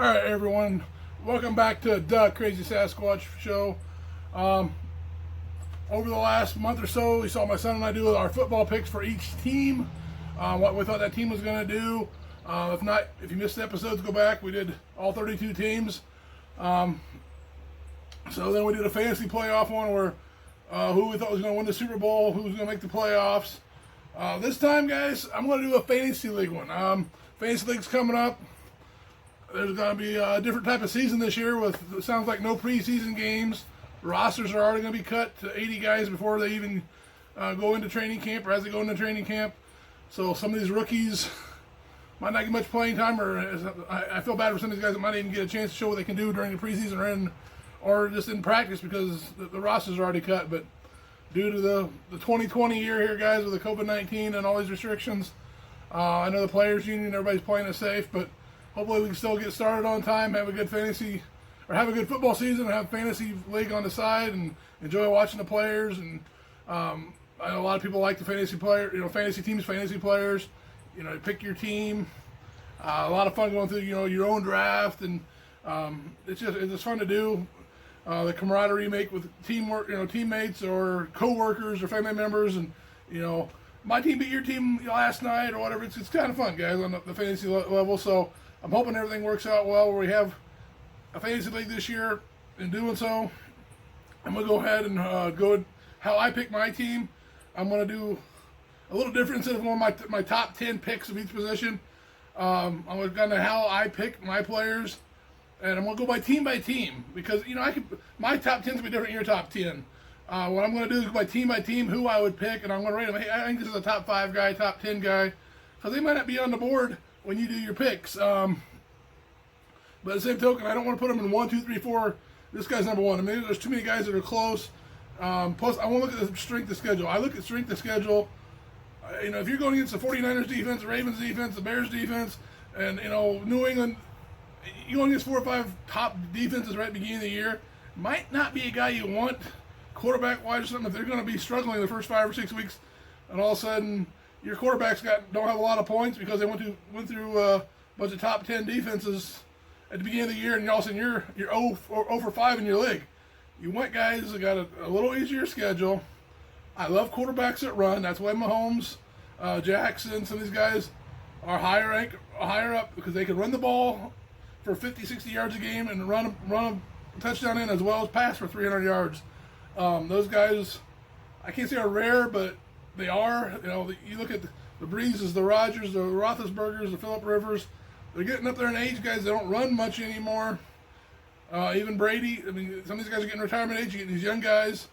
Alright everyone, welcome back to the Crasy Sasquatch show. Over the last month or so, we saw my son and I do our football picks for each team, what we thought that team was going to do. If you missed the episodes, go back. We did all 32 teams. So then we did a fantasy playoff one where who we thought was going to win the Super Bowl, who was going to make the playoffs. This time, guys, I'm going to do a fantasy league one. Fantasy league's coming up. There's going to be a different type of season this year with, it sounds like, no preseason games. Rosters are already going to be cut to 80 guys before they even go into training camp or as they go into training camp. So some of these rookies might not get much playing time, or I feel bad for some of these guys that might even get a chance to show what they can do during the preseason or just in practice because the rosters are already cut. But due to the 2020 year here, guys, with the COVID-19 and all these restrictions, I know the players' union, everybody's playing it safe, but hopefully we can still get started on time, have a good fantasy, or have a good football season, and have fantasy league on the side, and enjoy watching the players. And I know a lot of people like the fantasy fantasy teams, fantasy players. You pick your team. A lot of fun going through, your own draft, and it's just fun to do. The camaraderie you make with teamwork, teammates or co-workers or family members, and my team beat your team last night or whatever. It's kind of fun, guys, on the fantasy level. So I'm hoping everything works out well where we have a fantasy league this year. In doing so, I'm going to go ahead and go how I pick my team. I'm going to do a little different instead of one of my top 10 picks of each position. I'm going to how I pick my players, and I'm going to go by team because my top 10 is going to be different than your top 10. What I'm going to do is go by team who I would pick, and I'm going to rate them. Hey, I think this is a top 5 guy, top 10 guy, because they might not be on the board when you do your picks. But at the same token, I don't want to put them in 1, 2, 3, 4. This guy's number 1. I mean, there's too many guys that are close. Plus, I want to look at the strength of schedule. I look at strength of schedule. If you're going against the 49ers defense, the Ravens defense, the Bears defense, and, New England, you're going against 4 or 5 top defenses right at the beginning of the year, might not be a guy you want quarterback-wise or something if they're going to be struggling the first 5 or 6 weeks, and all of a sudden your quarterbacks don't have a lot of points because they went through a bunch of top 10 defenses at the beginning of the year, and all of a sudden you're 0 for 5 in your league. You want guys that got a little easier schedule. I love quarterbacks that run. That's why Mahomes, Jackson, some of these guys are higher up because they can run the ball for 50, 60 yards a game and run a touchdown in as well as pass for 300 yards. Those guys, I can't say are rare, but they are. You look at the Breezes, the Rodgers, the Roethlisbergers, the Phillip Rivers. They're getting up there in age, guys. They don't run much anymore. Even Brady. I mean, some of these guys are getting retirement age. You're getting these young guys.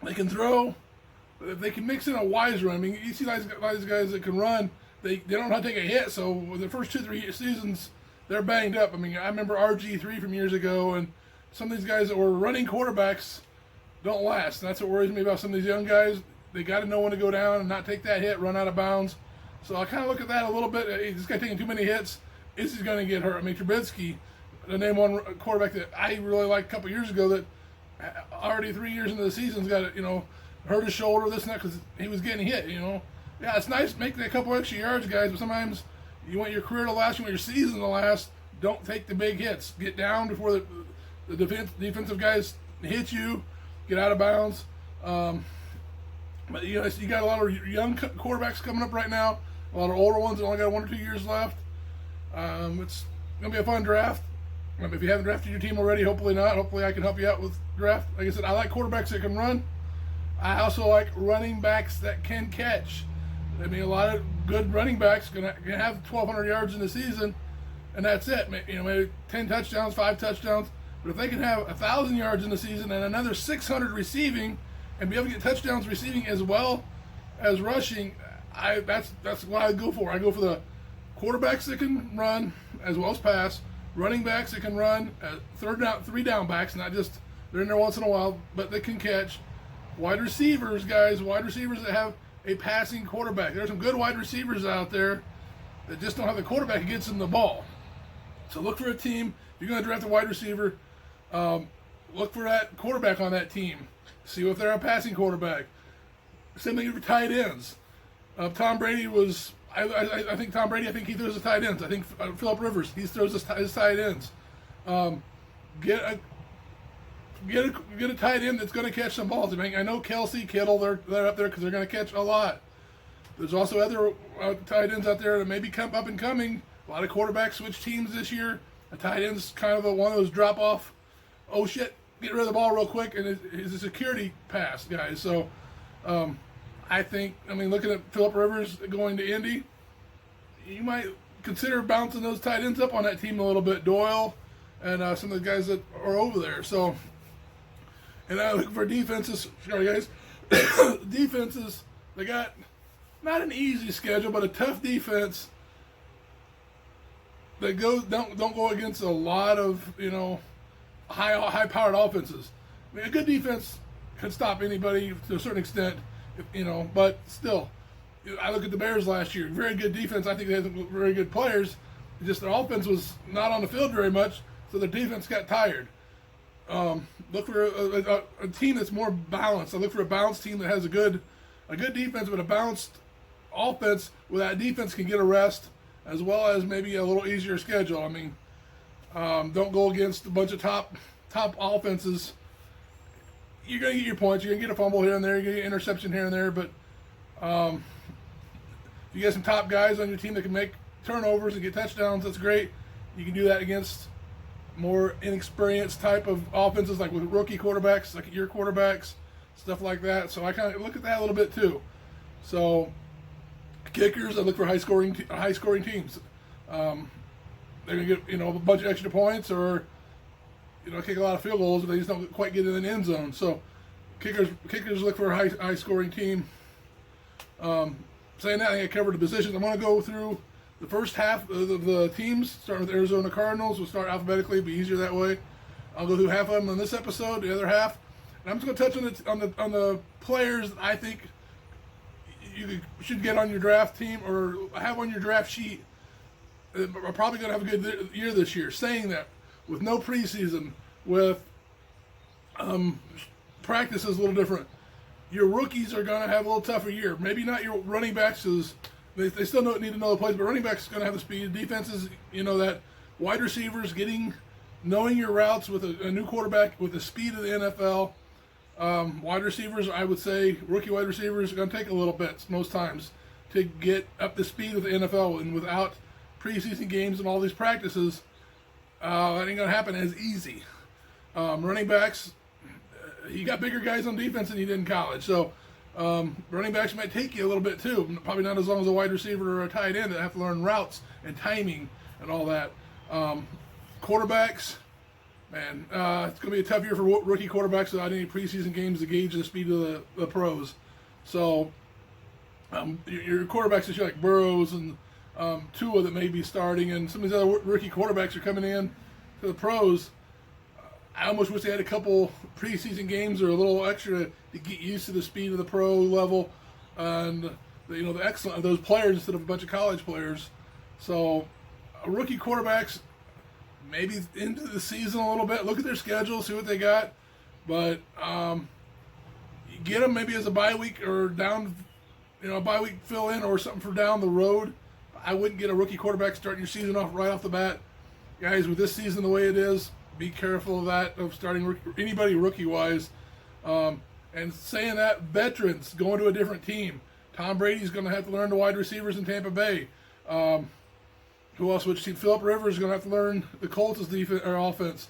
They can throw, but if they can mix in a wise run. I mean, you see a lot of these guys that can run. They don't know how to take a hit. So with the first 2-3 seasons, they're banged up. I mean, I remember RG3 from years ago, and some of these guys that were running quarterbacks don't last. And that's what worries me about some of these young guys. They got to know when to go down and not take that hit, run out of bounds. So I kind of look at that a little bit. Hey, this guy taking too many hits, is he going to get hurt? I mean, Trubisky, the name one quarterback that I really liked a couple years ago that already 3 years into the season's got hurt his shoulder, this and that, because he was getting hit, Yeah, it's nice making a couple extra yards, guys, but sometimes you want your career to last, you want your season to last. Don't take the big hits. Get down before the defensive guys hit you. Get out of bounds. But you got a lot of young quarterbacks coming up right now. A lot of older ones that only got 1 or 2 years left. It's going to be a fun draft. If you haven't drafted your team already, hopefully not. Hopefully I can help you out with draft. Like I said, I like quarterbacks that can run. I also like running backs that can catch. I mean, a lot of good running backs can have 1,200 yards in the season, and that's it. Maybe 10 touchdowns, 5 touchdowns. But if they can have 1,000 yards in the season and another 600 receiving, and be able to get touchdowns receiving as well as rushing, that's what I go for. I go for the quarterbacks that can run as well as pass, running backs that can run, 3 down backs, not just they're in there once in a while, but they can catch. Wide receivers, guys, that have a passing quarterback. There's some good wide receivers out there that just don't have the quarterback that gets them the ball. So look for a team. If you're going to draft a wide receiver, look for that quarterback on that team. See if they're a passing quarterback. Same thing for tight ends. Tom Brady was, I think Tom Brady, I think he throws his tight ends. I think Phillip Rivers, he throws his tight ends. Get a tight end that's going to catch some balls. I mean, I know Kelsey, Kittle, they're up there because they're going to catch a lot. There's also other tight ends out there that maybe come up and coming. A lot of quarterbacks switch teams this year. A tight end's kind of one of those drop off. Oh shit, get rid of the ball real quick, and it's a security pass, guys. So I think, looking at Phillip Rivers going to Indy, you might consider bouncing those tight ends up on that team a little bit. Doyle and some of the guys that are over there. So, and I look for defenses. Sorry, guys. Defenses, they got not an easy schedule, but a tough defense that don't go against a lot of high powered offenses. I mean, a good defense can stop anybody to a certain extent, but still, I look at the Bears last year. Very good defense. I think they had very good players. Just their offense was not on the field very much, so their defense got tired. Look for a team that's more balanced. I look for a balanced team that has a good defense, but a balanced offense where that defense can get a rest, as well as maybe a little easier schedule. Don't go against a bunch of top offenses. You're going to get your points. You're going to get a fumble here and there. You're going to get an interception here and there. But you got some top guys on your team that can make turnovers and get touchdowns. That's great. You can do that against more inexperienced type of offenses, like with rookie quarterbacks, like your quarterbacks, stuff like that. So I kind of look at that a little bit too. So kickers, I look for high scoring teams. They're gonna get a bunch of extra points, or kick a lot of field goals, but they just don't quite get in the end zone. So kickers look for a high scoring team. Saying that, I think I covered the positions. I'm going to go through the first half of the teams, starting with Arizona Cardinals. We'll start alphabetically, it'll be easier that way. I'll go through half of them in this episode, the other half, and I'm just going to touch on the players that I think you should get on your draft team or have on your draft sheet. Are probably going to have a good year this year. Saying that, with no preseason, with practice is a little different. Your rookies are going to have a little tougher year. Maybe not your running backs, they still need to know the plays, but running backs is going to have the speed. Defenses, that wide receivers knowing your routes with a new quarterback with the speed of the NFL. Wide receivers, I would say, rookie wide receivers are going to take a little bit most times to get up to speed with the NFL, and without preseason games and all these practices, that ain't going to happen as easy. Running backs, you got bigger guys on defense than you did in college, so running backs might take you a little bit too. Probably not as long as a wide receiver or a tight end that have to learn routes and timing and all that. Quarterbacks, man, it's going to be a tough year for rookie quarterbacks without any preseason games to gauge the speed of the pros. So your quarterbacks this year, like Burrows and Tua, that may be starting, and some of these other rookie quarterbacks are coming in to the pros. I almost wish they had a couple preseason games or a little extra to get used to the speed of the pro level and the excellence of those players instead of a bunch of college players. So rookie quarterbacks, maybe into the season a little bit. Look at their schedule, see what they got, but you get them maybe as a bye week or down, a bye week fill in or something for down the road. I wouldn't get a rookie quarterback starting your season off right off the bat, guys. With this season the way it is, be careful of that, of starting anybody rookie-wise. And saying that, veterans going to a different team. Tom Brady's going to have to learn the wide receivers in Tampa Bay. Who else would you see? Phillip Rivers is going to have to learn the Colts' defense or offense.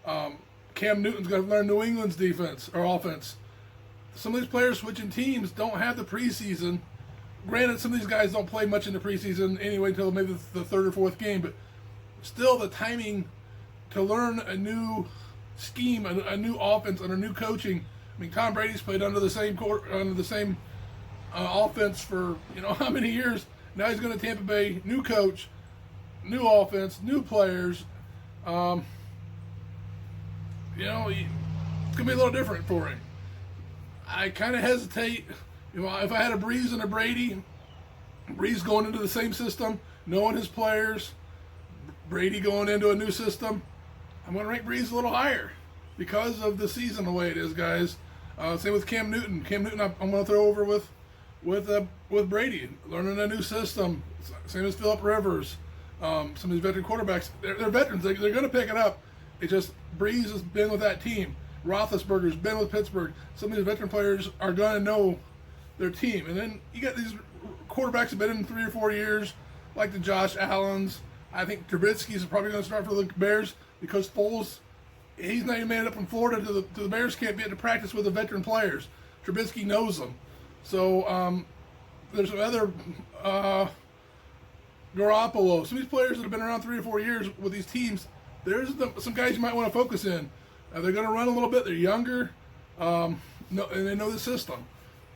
Cam Newton's going to learn New England's defense or offense. Some of these players switching teams don't have the preseason. Granted, some of these guys don't play much in the preseason anyway until maybe the third or fourth game, but still the timing to learn a new scheme, a new offense, under new coaching. I mean, Tom Brady's played under the same offense for how many years. Now he's going to Tampa Bay, new coach, new offense, new players. It's going to be a little different for him. I kind of hesitate. If I had a Breeze and a Brady, Breeze going into the same system, knowing his players, Brady going into a new system, I'm going to rank Breeze a little higher because of the season the way it is, guys. Same with Cam Newton. Cam Newton, I'm going to throw over with with Brady, learning a new system. Same as Phillip Rivers. Some of these veteran quarterbacks, they're veterans. They're going to pick it up. It just Breeze has been with that team. Roethlisberger's been with Pittsburgh. Some of these veteran players are going to know their team. And then you got these quarterbacks have been in 3 or 4 years, like the Josh Allens. I think Trubisky's probably going to start for the Bears because Foles, he's not even made it up in Florida to the Bears camp yet to practice with the veteran players. Trubisky knows them. So there's some other Garoppolo. Some of these players that have been around 3 or 4 years with these teams, there's some guys you might want to focus in. They're going to run a little bit. They're younger, and they know the system.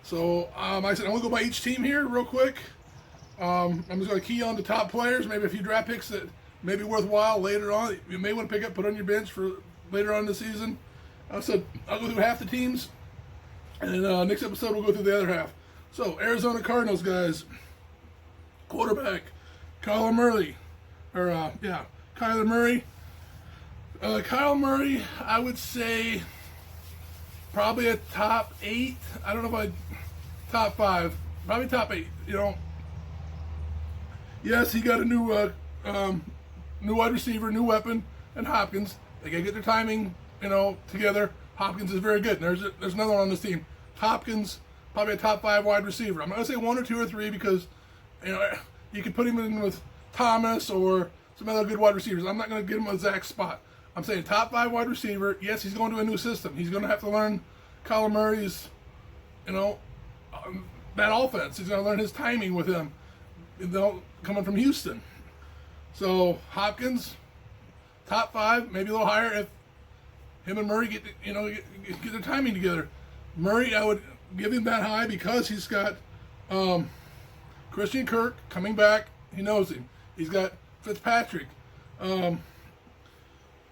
So like I said, I'm going to go by each team here real quick. I'm just going to key on the top players, maybe a few draft picks that may be worthwhile later on. You may want to pick up, put on your bench for later on in the season. So I'll go through half the teams, and next episode we'll go through the other half. So Arizona Cardinals, guys. Quarterback, Kyler Murray. Kyler Murray. Kyle Murray, I would say probably a top 8. I don't know if top 5. Probably top 8. You know. Yes, he got a new wide receiver, new weapon, and Hopkins. They gotta get their timing, together. Hopkins is very good. And there's another one on this team. Hopkins, probably a top 5 wide receiver. I'm not gonna say 1 or 2 or 3 because you can put him in with Thomas or some other good wide receivers. I'm not gonna give him a exact spot. I'm saying top 5 wide receiver. Yes, he's going to a new system. He's going to have to learn Kyler Murray's, that offense. He's going to learn his timing with him, coming from Houston. So Hopkins, top 5, maybe a little higher if him and Murray get their timing together. Murray, I would give him that high because he's got Christian Kirk coming back. He knows him. He's got Fitzpatrick.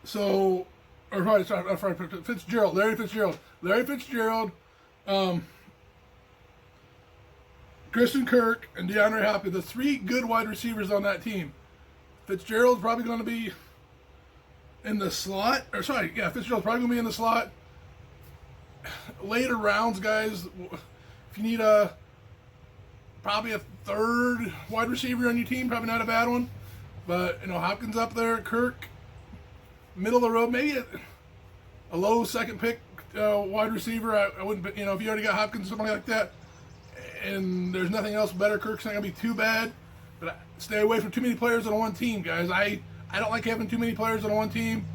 Fitzgerald, Larry Fitzgerald, Christian Kirk, and DeAndre Hopkins, the 3 good wide receivers on that team. Fitzgerald's probably going to be in the slot. Fitzgerald's probably going to be in the slot. Later rounds, guys, if you need probably a 3rd wide receiver on your team, probably not a bad one. But, Hopkins up there, Kirk, middle of the road, maybe a low 2nd pick wide receiver. I wouldn't, if you already got Hopkins or something like that, and there's nothing else better, Kirk's not going to be too bad. But stay away from too many players on one team, guys. I don't like having too many players on one team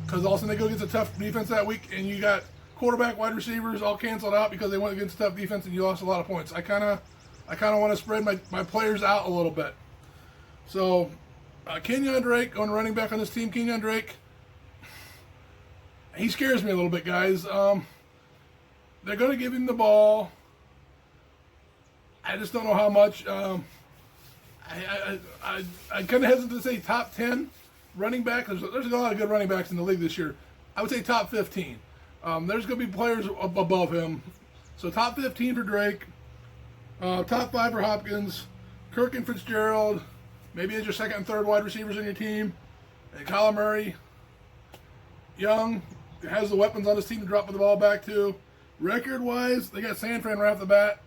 because all of a sudden they go against a tough defense that week, and you got quarterback, wide receivers all canceled out because they went against a tough defense and you lost a lot of points. I kind of want to spread my players out a little bit. So Kenyon Drake, going running back on this team, Kenyon Drake, he scares me a little bit, guys. They're going to give him the ball. I just don't know how much. I kind of hesitate to say top 10 running back. There's a lot of good running backs in the league this year. I would say top 15. There's going to be players above him. So top 15 for Drake. Top 5 for Hopkins. Kirk and Fitzgerald. Maybe as your 2nd and 3rd wide receivers on your team. And Kyler Murray. Young. Has the weapons on his team to drop the ball back to. Record-wise, they got San Fran right off the bat.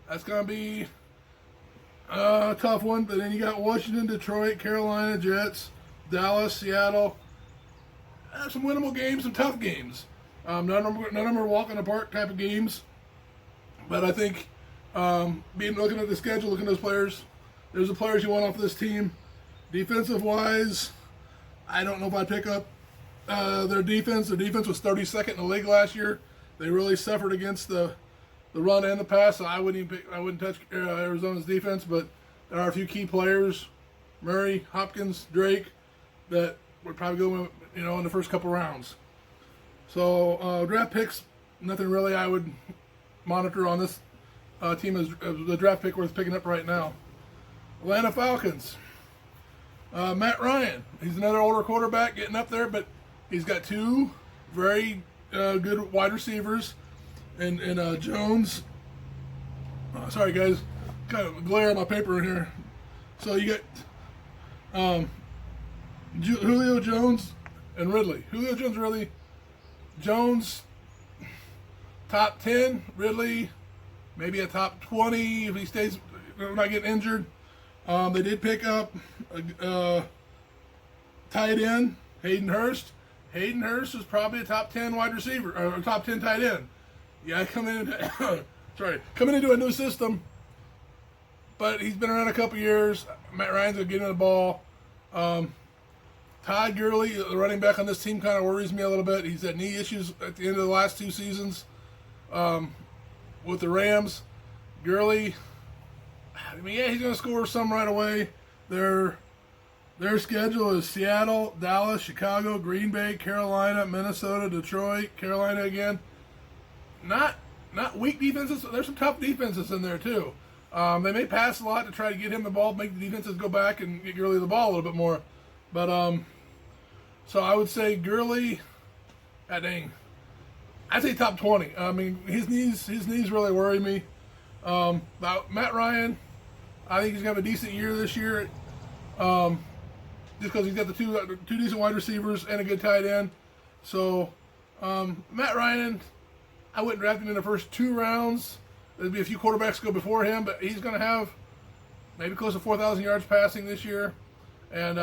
That's going to be a tough one. But then you got Washington, Detroit, Carolina, Jets, Dallas, Seattle. Some winnable games, some tough games. None of them are walk in the park type of games. But I think looking at the schedule, looking at those players, there's the players you want off this team. Defensive-wise, I don't know if I'd pick up their defense. Their defense was 32nd in the league last year. They really suffered against the run and the pass, so I wouldn't touch Arizona's defense. But there are a few key players, Murray, Hopkins, Drake, that would probably go in the first couple rounds. So draft picks, nothing really I would monitor on this team as the draft pick worth picking up right now. Atlanta Falcons. Matt Ryan. He's another older quarterback getting up there, but he's got 2 very good wide receivers. And Jones. Sorry, guys. Kind of glare on my paper in here. So you got Julio Jones and Ridley. Julio Jones, Ridley. Jones, top 10. Ridley, maybe a top 20 if he stays, not getting injured. They did pick up a tight end, Hayden Hurst. Hayden Hurst is probably a top 10 wide receiver, or a top 10 tight end. Yeah, coming into a new system, but he's been around a couple years. Matt Ryan's going to get him the ball. Todd Gurley, the running back on this team, kind of worries me a little bit. He's had knee issues at the end of the last 2 seasons with the Rams. Gurley, I mean, yeah, he's going to score some right away. Their schedule is Seattle, Dallas, Chicago, Green Bay, Carolina, Minnesota, Detroit, Carolina again. Not weak defenses. There's some tough defenses in there too. They may pass a lot to try to get him the ball, make the defenses go back and get Gurley the ball a little bit more. But so I would say Gurley, I'd say top 20. I mean, his knees really worry me. About Matt Ryan, I think he's gonna have a decent year this year. Just because he's got the two decent wide receivers and a good tight end. So Matt Ryan, I wouldn't draft him in the first 2 rounds. There'd be a few quarterbacks go before him, but he's going to have maybe close to 4,000 yards passing this year. And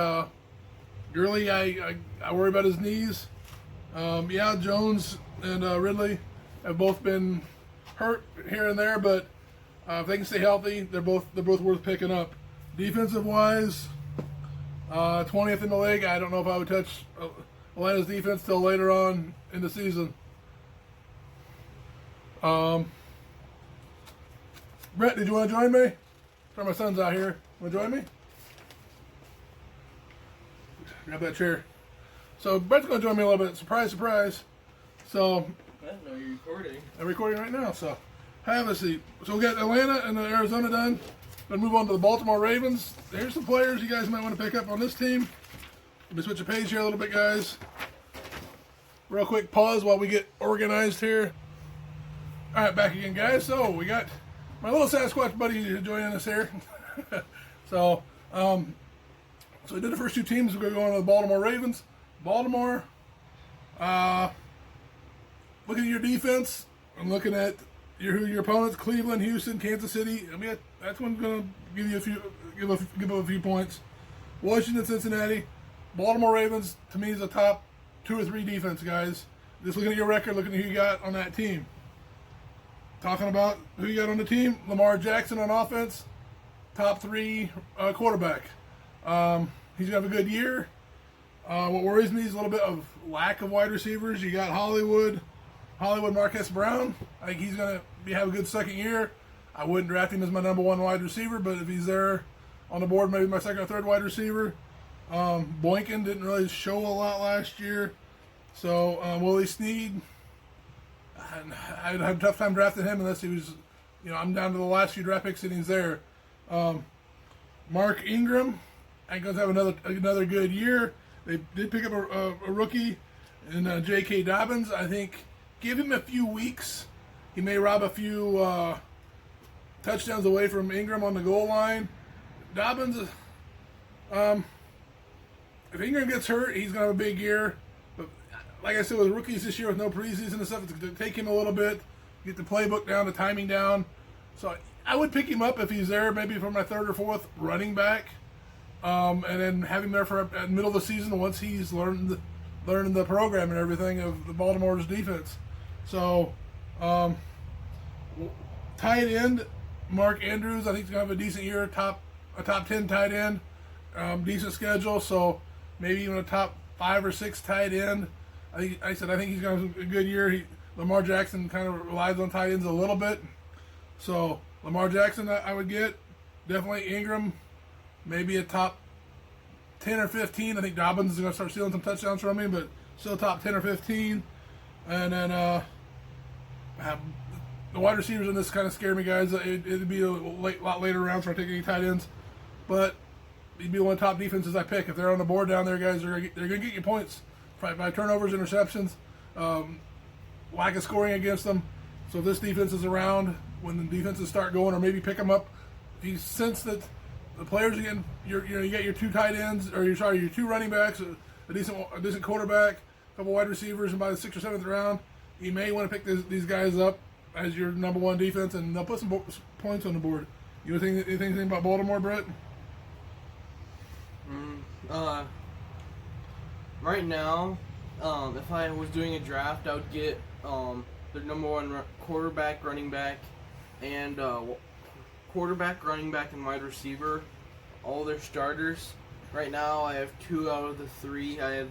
Gurley, I worry about his knees. Yeah, Jones and Ridley have both been hurt here and there, but if they can stay healthy, they're both worth picking up. Defensive wise, 20th in the league. I don't know if I would touch Atlanta's defense till later on in the season. Brett, did you want to join me? Sorry, my son's out here. Want to join me? Grab that chair. So Brett's going to join me a little bit. Surprise, surprise. So I didn't know you're recording. I'm recording right now. So have a seat. So we got Atlanta and Arizona done. Going to move on to the Baltimore Ravens. Here's some players you guys might want to pick up on this team. Let me switch the page here a little bit, guys. Real quick pause while we get organized here. All right, back again, guys. So we got my little Sasquatch buddy joining us here. So we did the first 2 teams. We're going to go on to the Baltimore Ravens. Baltimore, looking at your defense, I'm looking at your opponents: Cleveland, Houston, Kansas City. I mean, that's one's going to give you give up a few points. Washington, Cincinnati, Baltimore Ravens. To me, is a top 2 or 3 defense, guys. Just looking at your record, looking at who you got on that team. Talking about who you got on the team: Lamar Jackson on offense, top 3 quarterback. He's gonna have a good year. What worries me is a little bit of lack of wide receivers. You got Hollywood Marquez Brown. I think he's gonna have a good second year. I wouldn't draft him as my number 1 wide receiver, but if he's there on the board, maybe my second or third wide receiver. Boykin didn't really show a lot last year. So Willie Snead, I'd have a tough time drafting him unless he was, I'm down to the last few draft picks and he's there. Mark Ingram, I think he's going to have another good year. They did pick up a rookie in J.K. Dobbins. I think give him a few weeks. He may rob a few touchdowns away from Ingram on the goal line. Dobbins, if Ingram gets hurt, he's going to have a big year. But like I said, with rookies this year with no preseason and stuff, it's going to take him a little bit, get the playbook down, the timing down. So I would pick him up if he's there, maybe for my 3rd or 4th running back, and then have him there for the middle of the season once he's learning the program and everything of the Baltimore's defense. So tight end, Mark Andrews, I think he's going to have a decent year, a top 10 tight end, decent schedule, so maybe even a top 5 or 6 tight end. I think he's going to have a good year. Lamar Jackson kind of relies on tight ends a little bit. So Lamar Jackson, I would get. Definitely Ingram, maybe a top 10 or 15. I think Dobbins is going to start stealing some touchdowns from him, but still top 10 or 15. And then the wide receivers in this kind of scare me, guys. It'd be a lot later rounds for I take any tight ends. But it'd be one of the top defenses I pick. If they're on the board down there, guys, they're going to get you points by turnovers, interceptions, lack of scoring against them. So if this defense is around when the defenses start going, or maybe pick them up, if you sense that the players again, you got your 2 tight ends, or your 2 running backs, a decent quarterback, a couple wide receivers, and by the 6th or 7th round, you may want to pick these guys up. as your number one defense, and they'll put some points on the board. You think anything about Baltimore, Brett? Right now, if I was doing a draft, I would get their number one quarterback, running back, and quarterback, running back, and wide receiver. All their starters. Right now, I have 2 out of the 3. I have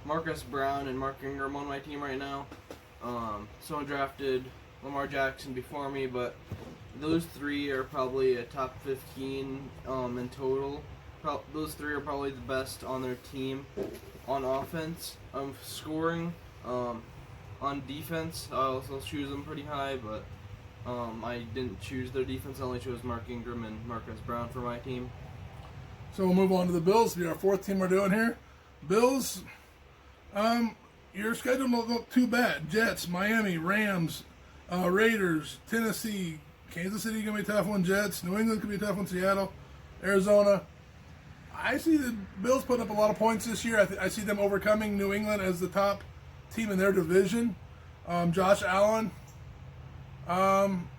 Marcus Brown and Mark Ingram on my team right now. Someone drafted Lamar Jackson before me, but those 3 are probably a top 15 in total. Those 3 are probably the best on their team. On offense, scoring, on defense, I'll choose them pretty high, but I didn't choose their defense. I only chose Mark Ingram and Marcus Brown for my team. So we'll move on to the Bills. Be our 4th team we're doing here. Bills, your schedule don't look too bad. Jets, Miami, Rams, Raiders, Tennessee, Kansas City gonna be a tough one. Jets, New England could be a tough one. Seattle, Arizona. I see the Bills putting up a lot of points this year. I see them overcoming New England as the top team in their division. Josh Allen,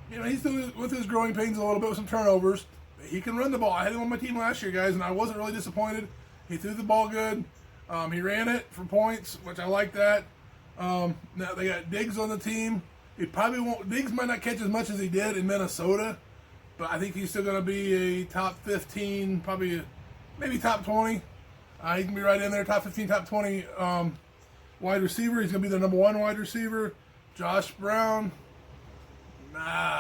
he's doing with his growing pains a little bit with some turnovers. He can run the ball. I had him on my team last year, guys, and I wasn't really disappointed. He threw the ball good. He ran it for points, which I like that. Now they got Diggs on the team. He probably won't. Diggs might not catch as much as he did in Minnesota, but I think he's still going to be a top 15, probably maybe top 20. He can be right in there, top 15, top 20 wide receiver. He's going to be the number 1 wide receiver. Josh Brown,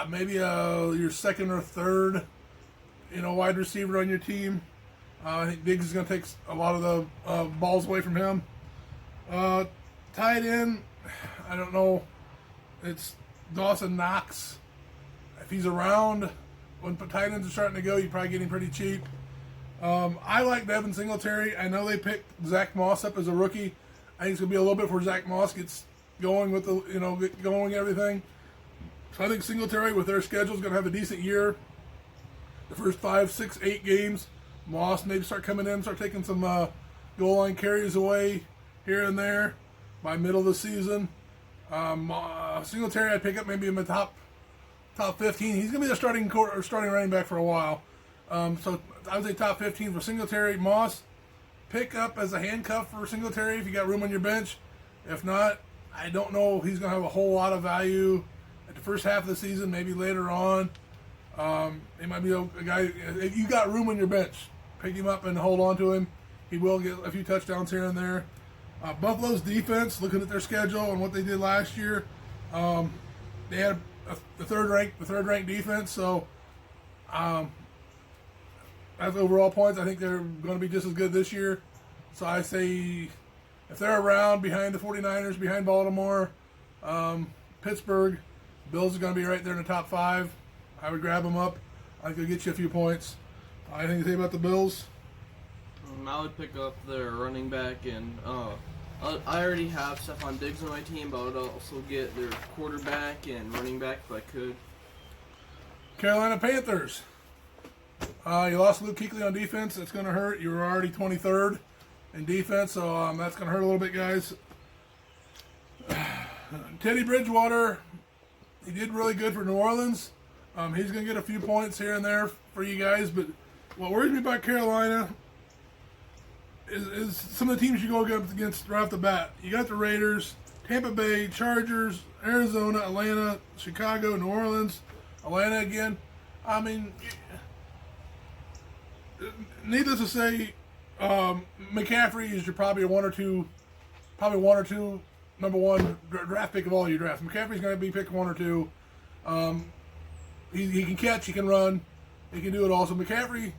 maybe your 2nd or 3rd, wide receiver on your team. I think Diggs is going to take a lot of the balls away from him. Tight end, I don't know. It's Dawson Knox. If he's around when tight ends are starting to go, you probably get him pretty cheap. I like Devin Singletary. I know they picked Zach Moss up as a rookie. I think it's going to be a little bit before Zach Moss gets going with get going and everything. So I think Singletary, with their schedule, is going to have a decent year. The first 5, 6, 8 games, Moss maybe start coming in, start taking some goal line carries away here and there by middle of the season. Singletary, I'd pick up maybe in the top 15. He's going to be the starting running back for a while. So I would say top 15 for Singletary. Moss, pick up as a handcuff for Singletary if you got room on your bench. If not, I don't know if he's going to have a whole lot of value at the first half of the season, maybe later on. He might be a guy, if you got room on your bench, pick him up and hold on to him. He will get a few touchdowns here and there. Buffalo's defense, looking at their schedule and what they did last year, they had the third ranked defense. So as overall points, I think they're going to be just as good this year. So I say if they're around behind the 49ers, behind Baltimore, Pittsburgh, Bills are going to be right there in the top 5. I would grab them up. I think they'll get you a few points. Anything to say about the Bills? I would pick up their running back, and I already have Stephon Diggs on my team, but I would also get their quarterback and running back if I could. Carolina Panthers. You lost Luke Kuechly on defense. That's going to hurt. You were already 23rd in defense, so that's going to hurt a little bit, guys. Teddy Bridgewater, he did really good for New Orleans. He's going to get a few points here and there for you guys, but what worries me about Carolina is some of the teams you go against right off the bat. You got the Raiders, Tampa Bay, Chargers, Arizona, Atlanta, Chicago, New Orleans, Atlanta again. I mean, needless to say, McCaffrey is your probably one or two number 1 draft pick of all your drafts. McCaffrey's going to be picked 1 or 2. He can catch, he can run, he can do it all. So McCaffrey,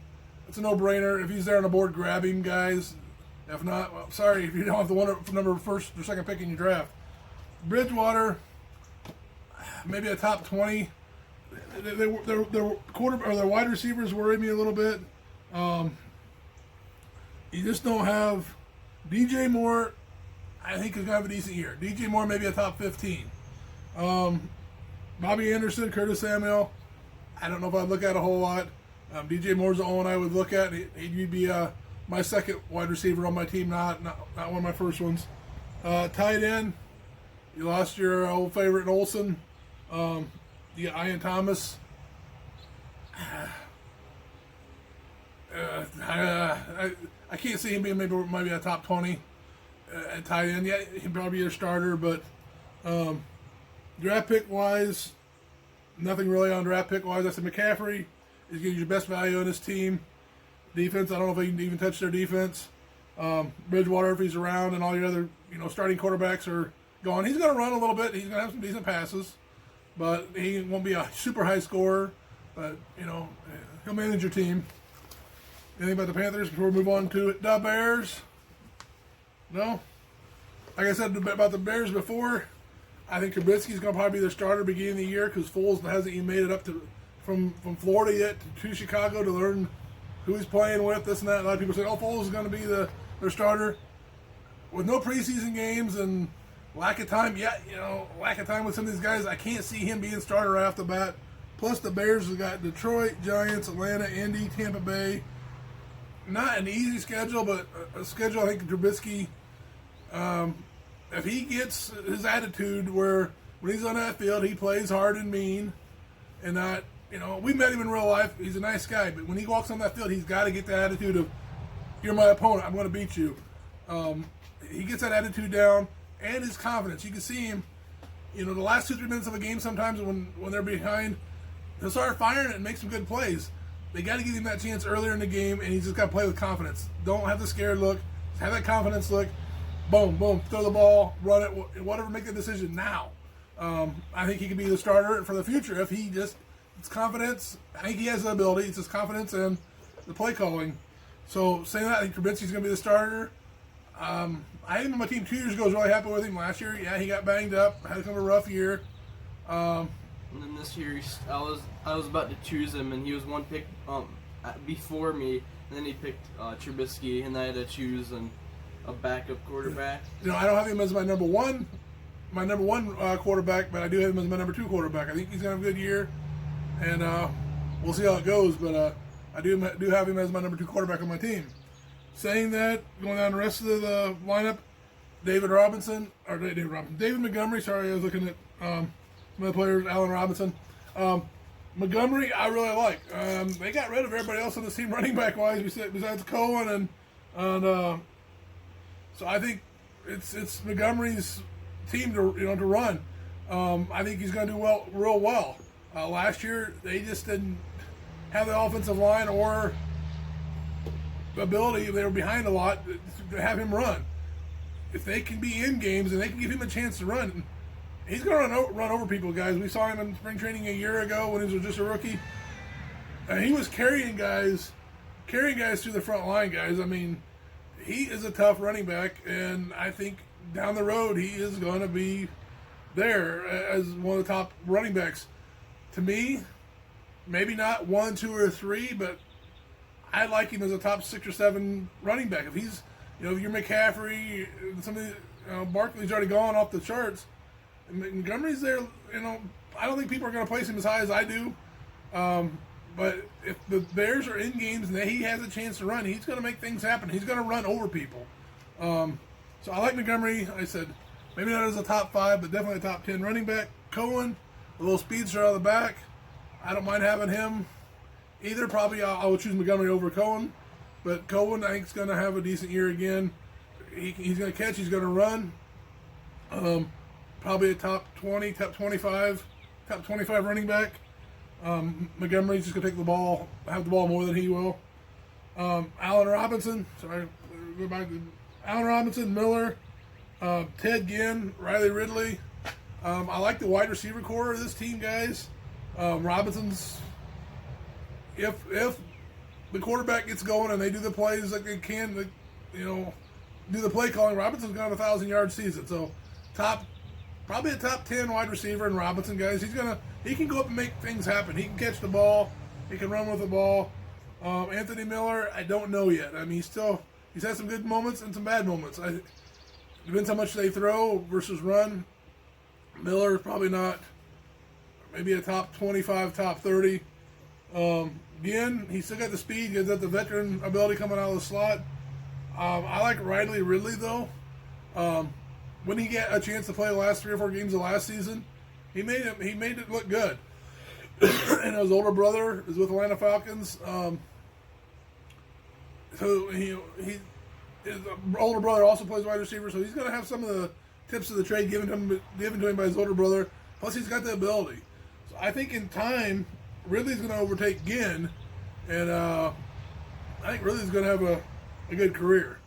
it's a no-brainer. If he's there on the board, grab him, guys. If not, well, sorry if you don't have the number 1st or 2nd pick in your draft. Bridgewater, maybe a top 20. Their wide receivers worry me a little bit. You just don't have DJ Moore. I think he's going to have a decent year. DJ Moore maybe a top 15. Bobby Anderson, Curtis Samuel, I don't know if I'd look at a whole lot. DJ Moore's the only one I would look at. He'd be my 2nd wide receiver on my team, not one of my first ones. Tight end, you lost your old favorite Olsen. You got Ian Thomas. I can't see him being maybe a top 20 at tight end. Yeah, he'd probably be a starter, but draft pick wise, nothing really on draft pick wise. I said McCaffrey is getting your best value on this team. Defense, I don't know if they can even touch their defense. Bridgewater, if he's around, and all your other starting quarterbacks are gone. He's going to run a little bit. He's going to have some decent passes, but he won't be a super high scorer. But he'll manage your team. Anything about the Panthers before we move on to the Bears? No? Like I said about the Bears before, I think Trubisky's going to probably be their starter beginning of the year because Foles hasn't even made it up to from Florida yet to Chicago to learn who he's playing with, this and that. A lot of people say, Foles is going to be their starter. With no preseason games and lack of time, lack of time with some of these guys, I can't see him being starter right off the bat. Plus the Bears have got Detroit, Giants, Atlanta, Indy, Tampa Bay. Not an easy schedule, but a schedule I think Trubisky, if he gets his attitude where when he's on that field, he plays hard and mean and not, we met him in real life. He's a nice guy, but when he walks on that field, he's got to get that attitude of, you're my opponent, I'm going to beat you. He gets that attitude down and his confidence. You can see him, the last 2-3 minutes of a game sometimes when they're behind, he'll start firing it and make some good plays. They got to give him that chance earlier in the game, and he's just got to play with confidence. Don't have the scared look. Just have that confidence look. Boom, boom, throw the ball, run it, whatever, make the decision now. I think he could be the starter for the future if he just, it's confidence. I think he has the ability. It's his confidence and the play calling. So saying that, I think Trubisky's going to be the starter. I think my team 2 years ago was really happy with him. Last year, yeah, he got banged up, had kind of a rough year. And then this year, I was about to choose him, and he was one pick before me. And then he picked Trubisky, and I had to choose a backup quarterback. I don't have him as my number one quarterback, but I do have him as my number 2 quarterback. I think he's going to have a good year, and we'll see how it goes. But I do have him as my number 2 quarterback on my team. Saying that, going down the rest of the lineup, David Montgomery. Sorry, I was looking at some of the players. Allen Robinson. Montgomery, I really like. They got rid of everybody else on the team running back wise besides Cohen, and so I think it's Montgomery's team to run. I think he's going to do real well. Last year they just didn't have the offensive line or the ability. They were behind a lot to have him run. If they can be in games and they can give him a chance to run, he's going to run over people, guys. We saw him in spring training a year ago when he was just a rookie. And he was carrying guys through the front line, guys. I mean, he is a tough running back, and I think down the road he is going to be there as one of the top running backs. To me, maybe not 1, 2, or 3, but I like him as a top 6 or 7 running back. If he's, if you're McCaffrey, somebody, Barkley's already gone off the charts. Montgomery's there, I don't think people are going to place him as high as I do. But if the Bears are in games and he has a chance to run, he's going to make things happen. He's going to run over people. So I like Montgomery. I said maybe not as a top 5, but definitely a top 10 running back. Cohen, a little speedster out of the back. I don't mind having him either. Probably I would choose Montgomery over Cohen. But Cohen, I think, is going to have a decent year again. He's going to catch. He's going to run. Probably a top 20, top 25 running back. Montgomery's just going to have the ball more than he will. Allen Robinson, Allen Robinson, Miller, Ted Ginn, Riley Ridley. I like the wide receiver core of this team, guys. Robinson's, if the quarterback gets going and they do the plays like they can, do the play calling, Robinson's going to have a 1,000-yard season. So probably a top 10 wide receiver in Robinson, guys. He can go up and make things happen. He can catch the ball. He can run with the ball. Anthony Miller, I don't know yet. I mean, he's had some good moments and some bad moments. Depends how much they throw versus run. Miller probably not. Maybe a top 25, top 30. Again, he's still got the speed. He's got the veteran ability coming out of the slot. I like Riley Ridley, though. When he get a chance to play the last 3 or 4 games of last season, He made it look good. And his older brother is with Atlanta Falcons. So his older brother also plays wide receiver, so he's going to have some of the tips of the trade given to him by his older brother. Plus, he's got the ability. So I think in time, Ridley's going to overtake Ginn, and I think Ridley's going to have a good career.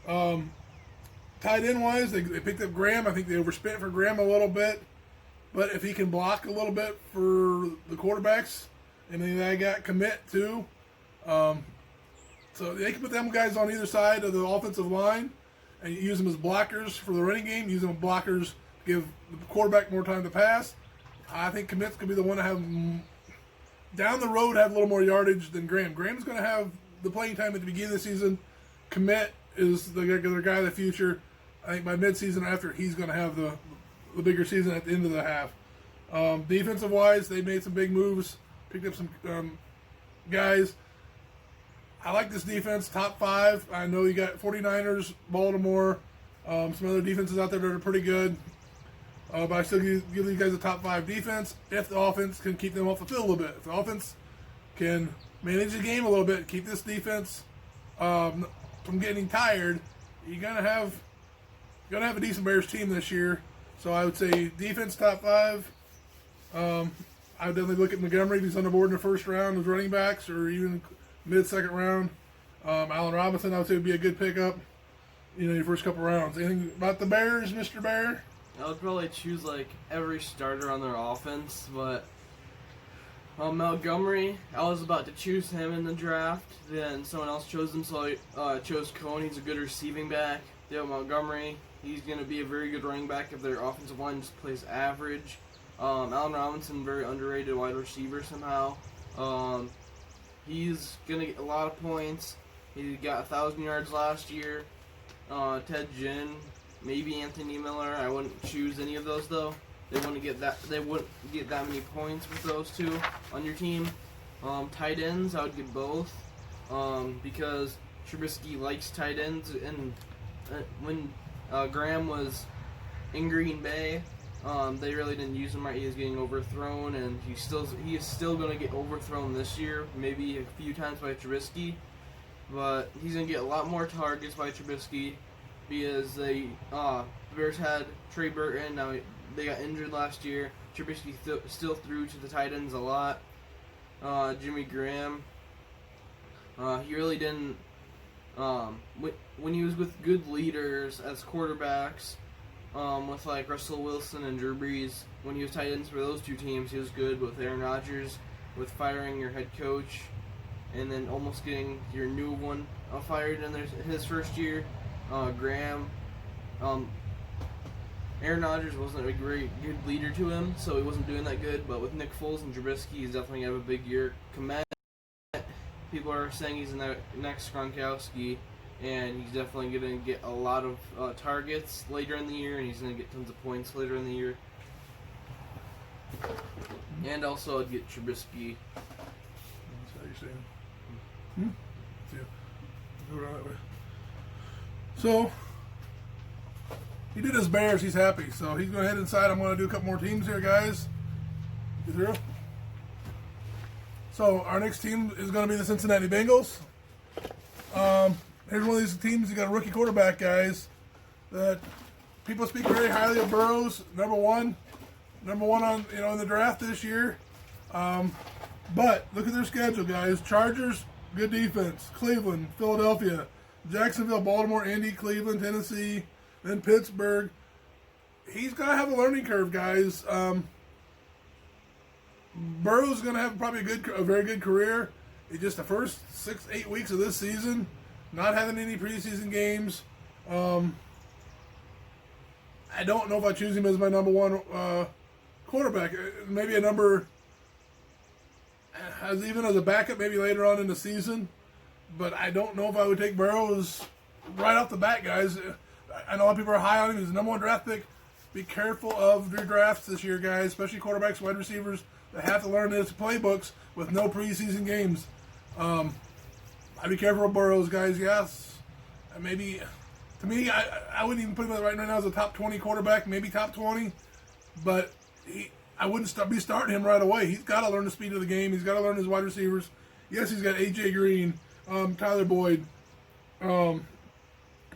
Tight end wise, they picked up Graham. I think they overspent for Graham a little bit, but if he can block a little bit for the quarterbacks, and then they got commit too. So they can put them guys on either side of the offensive line and use them as blockers for the running game, use them as blockers to give the quarterback more time to pass. I think Commit's going to be the one to have, down the road, have a little more yardage than Graham. Graham's going to have the playing time at the beginning of the season. Commit is the guy of the future. I think by midseason after, he's going to have the bigger season at the end of the half. Defensive-wise, they made some big moves, picked up some guys. I like this defense, top 5. I know you got 49ers, Baltimore, some other defenses out there that are pretty good. But I still give these guys a top 5 defense if the offense can keep them off the field a little bit. If the offense can manage the game a little bit, keep this defense from getting tired, you're gonna have a decent Bears team this year. So I would say defense top 5. I would definitely look at Montgomery if he's on the board in the first round as running backs, or even mid-second round. Allen Robinson, I would say, would be a good pickup. Your first couple rounds. Anything about the Bears, Mr. Bear? I would probably choose like every starter on their offense, but Montgomery, I was about to choose him in the draft. Then someone else chose him, so I chose Cohen. He's a good receiving back. Dale Montgomery, he's going to be a very good running back if their offensive line just plays average. Allen Robinson, very underrated wide receiver somehow. He's going to get a lot of points. He got 1,000 yards last year. Ted Ginn, maybe Anthony Miller. I wouldn't choose any of those though. They wouldn't get that many points with those two on your team. Tight ends, I would get both. Because Trubisky likes tight ends, and when Graham was in Green Bay, they really didn't use him right. He was getting overthrown, and he is still going to get overthrown this year, maybe a few times by Trubisky. But he's going to get a lot more targets by Trubisky because the Bears had Trey Burton. Now they got injured last year. Trubisky still threw to the tight ends a lot. Jimmy Graham, he really didn't. When he was with good leaders as quarterbacks, with like Russell Wilson and Drew Brees, when he was tight ends for those two teams, he was good. With Aaron Rodgers, with firing your head coach, and then almost getting your new one fired in his first year. Graham, Aaron Rodgers wasn't a good leader to him, so he wasn't doing that good. But with Nick Foles and Trubisky, he's definitely going to have a big year. Komet, people are saying he's the next Gronkowski, and he's definitely going to get a lot of targets later in the year, and he's going to get tons of points later in the year. And also, I'd get Trubisky. That's how you're saying. Yeah. Go around that way. So, he did his Bears. He's happy. So, he's going to head inside. I'm going to do a couple more teams here, guys. You through? So, our next team is going to be the Cincinnati Bengals. Here's one of these teams. You got a rookie quarterback, guys, that people speak very highly of. Burrows, number one on in the draft this year. But look at their schedule, guys. Chargers, good defense. Cleveland, Philadelphia, Jacksonville, Baltimore, Indy, Cleveland, Tennessee, then Pittsburgh. He's gonna have a learning curve, guys. Burrow's gonna have probably a very good career. It's just the first 6-8 weeks of this season, not having any preseason games. I don't know if I choose him as my number one quarterback. Maybe a number, even as a backup, maybe later on in the season. But I don't know if I would take Burrows right off the bat, guys. I know a lot of people are high on him. He's the number one draft pick. Be careful of your drafts this year, guys, especially quarterbacks, wide receivers. They have to learn this playbooks with no preseason games. I'd be careful of Burrows, guys. Yes, maybe. To me, I wouldn't even put him right now as a top 20 quarterback, maybe top 20. But I wouldn't be starting him right away. He's got to learn the speed of the game. He's got to learn his wide receivers. Yes, he's got A.J. Green, Tyler Boyd, T.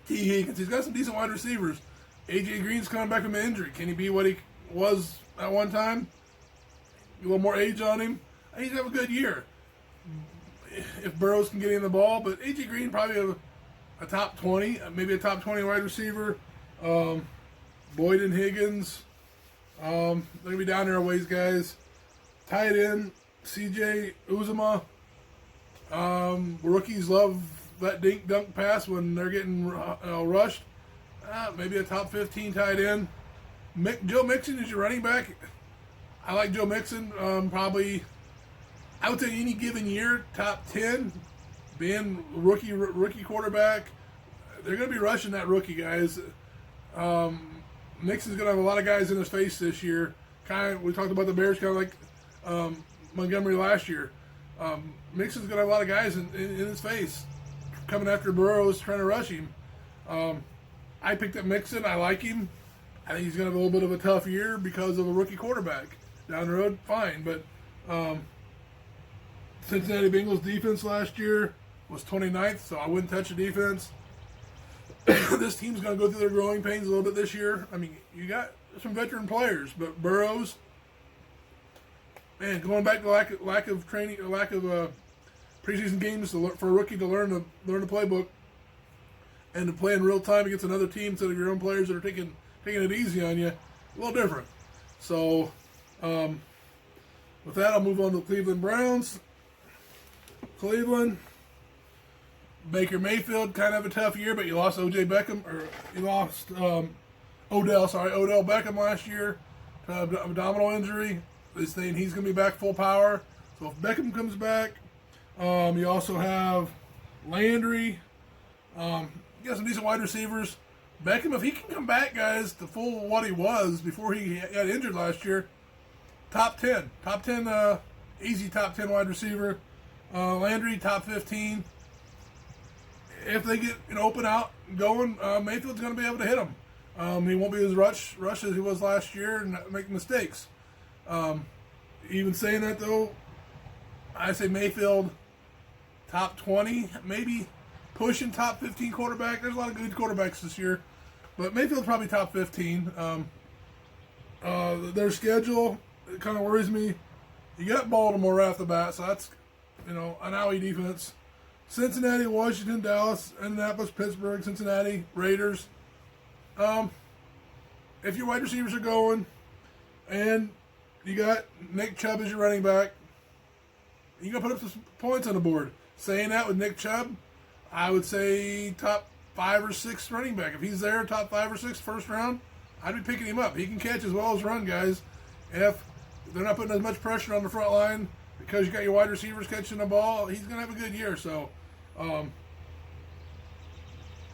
Higgins. He's got some decent wide receivers. A.J. Green's coming back from an injury. Can he be what he was at one time? A little more age on him. I think he's have a good year if Burrows can get him the ball. But A.J. Green probably a top 20, maybe a top 20 wide receiver. Boyd and Higgins. They're going to be down there a ways, guys. Tight end, C.J. Uzomah. Rookies love that dink-dunk pass when they're getting rushed. Maybe a top 15 tight end. Joe Mixon is your running back. I like Joe Mixon. Probably, I would say any given year, top 10. Being rookie quarterback. They're going to be rushing that rookie, guys. Mixon's going to have a lot of guys in his face this year. We talked about the Bears kind of like Montgomery last year. Mixon's going to have a lot of guys in his face coming after Burrows, trying to rush him. I picked up Mixon. I like him. I think he's going to have a little bit of a tough year because of a rookie quarterback. Down the road, fine. But Cincinnati Bengals defense last year was 29th, so I wouldn't touch the defense. This team's going to go through their growing pains a little bit this year. I mean, you got some veteran players, but Burrows, man, going back to lack of training, lack of preseason games for a rookie to learn the playbook and to play in real time against another team instead of your own players that are taking it easy on you, a little different. So, with that, I'll move on to the Cleveland Browns. Cleveland. Baker Mayfield, kind of a tough year, but you lost Odell Beckham last year to abdominal injury. They're saying he's going to be back full power. So if Beckham comes back, you also have Landry. You got some decent wide receivers. Beckham, if he can come back, guys, to full what he was before he got injured last year, top 10. Easy top 10 wide receiver. Landry, top 15. If they get open out going, Mayfield's going to be able to hit him. He won't be as rush as he was last year and make mistakes. Even saying that, though, I say Mayfield top 20, maybe pushing top 15 quarterback. There's a lot of good quarterbacks this year, but Mayfield's probably top 15. Their schedule, it kind of worries me. You got Baltimore right off the bat, so that's an alley defense. Cincinnati, Washington, Dallas, Indianapolis, Pittsburgh, Cincinnati, Raiders. If your wide receivers are going and you got Nick Chubb as your running back, you're going to put up some points on the board. Saying that with Nick Chubb, I would say top 5 or 6 running back. If he's there, top 5 or 6 first round, I'd be picking him up. He can catch as well as run, guys. If they're not putting as much pressure on the front line because you got your wide receivers catching the ball, he's going to have a good year. So,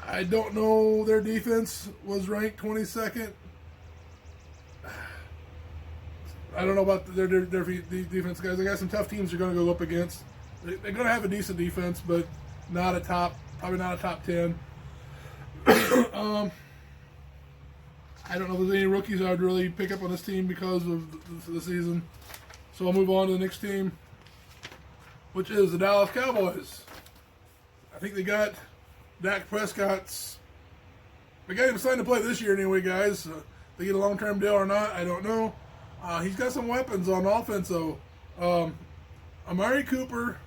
I don't know. Their defense was ranked 22nd. I don't know about their defense, guys. They got some tough teams they're going to go up against. They're going to have a decent defense, but probably not a top 10. I don't know if there's any rookies I would really pick up on this team because of the season. So I'll move on to the next team, which is the Dallas Cowboys. I think they got Dak Prescott's. They got him signed to play this year anyway, guys. They get a long-term deal or not, I don't know. He's got some weapons on offense, though. Amari Cooper,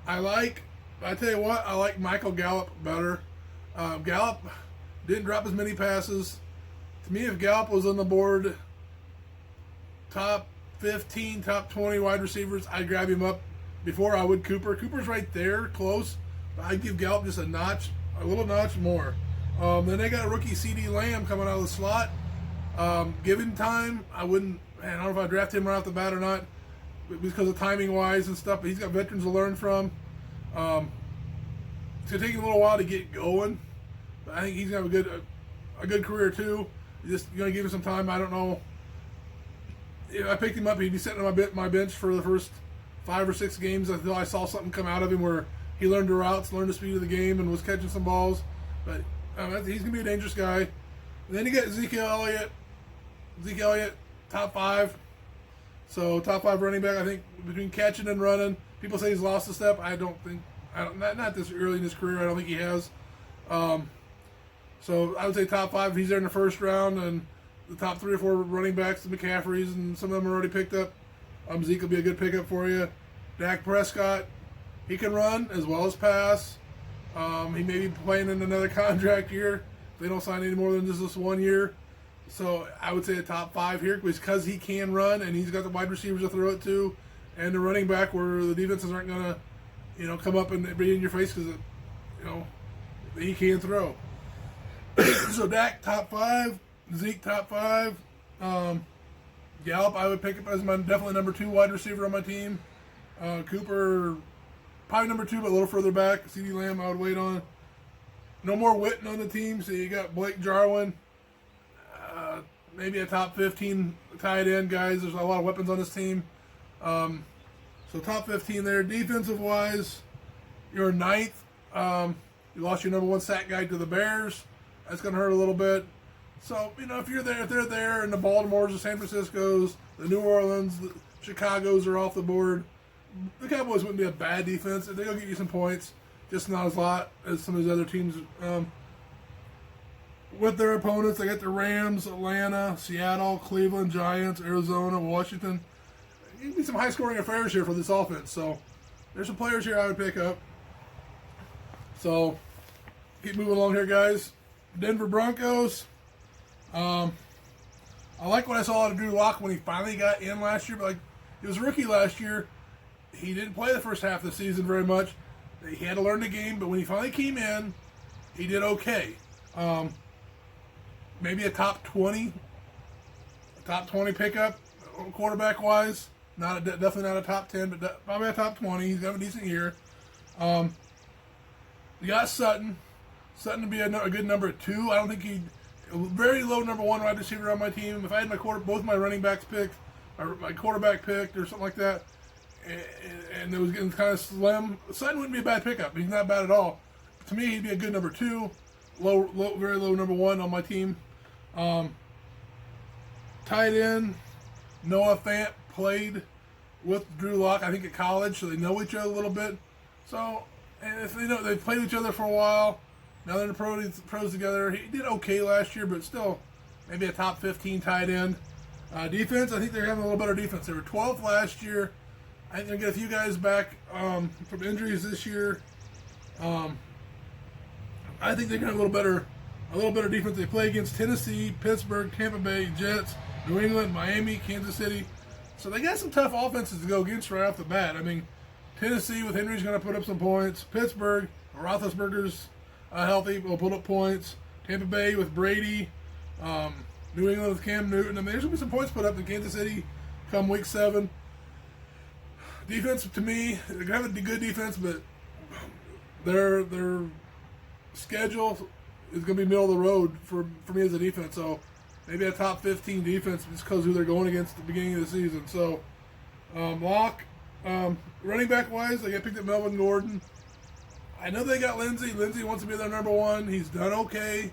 I tell you what, I like Michael Gallup better. Gallup didn't drop as many passes. To me, if Gallup was on the board, top 15, top 20 wide receivers, I'd grab him up before I would Cooper. Cooper's right there, close. But I'd give Gallup just a little notch more. Then they got rookie CD Lamb coming out of the slot. Give him time. I don't know if I'd draft him right off the bat or not because of timing-wise and stuff, but he's got veterans to learn from. It's going to take him a little while to get going, but I think he's going to have a good career too. Just going to give him some time. I don't know. If I picked him up, he'd be sitting on my bench for the first 5 or 6 games until I saw something come out of him where he learned the routes, learned the speed of the game, and was catching some balls. But he's going to be a dangerous guy. And then you got Zeke Elliott, top 5. So top 5 running back, I think, between catching and running. People say he's lost a step. I don't think, not this early in his career. I don't think he has. So I would say top 5. He's there in the first round, and the top 3 or 4 running backs, the McCaffreys, and some of them are already picked up. Zeke will be a good pickup for you. Dak Prescott, he can run as well as pass. He may be playing in another contract year. They don't sign any more than just this 1 year. So I would say a top 5 here because he can run and he's got the wide receivers to throw it to, and the running back where the defenses aren't going to, come up and be in your face because, he can throw. So Dak top 5, Zeke top 5. Gallup I would pick up as my definitely number 2 wide receiver on my team. Cooper probably number 2, but a little further back. CeeDee Lamb I would wait on. No more Witten on the team, so you got Blake Jarwin. Maybe a top 15 tight end, guys. There's a lot of weapons on this team. So top 15 there. Defensive wise, you're 9th. You lost your number 1 sack guy to the Bears. That's going to hurt a little bit. So, if you're there, if they're there, and the Baltimores, the San Franciscos, the New Orleans, the Chicago's are off the board, the Cowboys wouldn't be a bad defense. They'll get you some points, just not as lot as some of these other teams. With their opponents, they got the Rams, Atlanta, Seattle, Cleveland, Giants, Arizona, Washington. Give me some high-scoring affairs here for this offense. So, there's some players here I would pick up. So, keep moving along here, guys. Denver Broncos. I like what I saw out of Drew Lock when he finally got in last year. But he was a rookie last year. He didn't play the first half of the season very much. He had to learn the game, but when he finally came in, he did okay. Maybe a top 20 pickup quarterback wise. Definitely not a top 10, but probably a top 20. He's got a decent year. You got Sutton. Sutton to be a good number 2. I don't think he'd very low number 1 wide receiver on my team. If I had both my running backs picked, or my quarterback picked, or something like that, and it was getting kind of slim, Sutton wouldn't be a bad pickup. He's not bad at all. To me, he'd be a good number 2, very low number 1 on my team. Tight end, Noah Fant played with Drew Lock, I think, at college, so they know each other a little bit. So, and if they've played each other for a while. Now they're in the pros together. He did okay last year, but still maybe a top 15 tight end. Defense, I think they're having a little better defense. They were 12th last year. I think they're going to get a few guys back from injuries this year. I think they're going to have a little better defense. They play against Tennessee, Pittsburgh, Tampa Bay, Jets, New England, Miami, Kansas City. So they got some tough offenses to go against right off the bat. I mean, Tennessee with Henry's going to put up some points. Pittsburgh, Roethlisberger's healthy, will put up points. Tampa Bay with Brady. New England with Cam Newton. I mean, there's going to be some points put up in Kansas City come week 7. Defense, to me, they're going to have a good defense, but their schedule is going to be middle of the road for me as a defense. So maybe a top 15 defense just because who they're going against at the beginning of the season. So Lock, running back wise, they got picked up Melvin Gordon. I know they got Lindsey. Lindsey wants to be their number 1. He's done okay.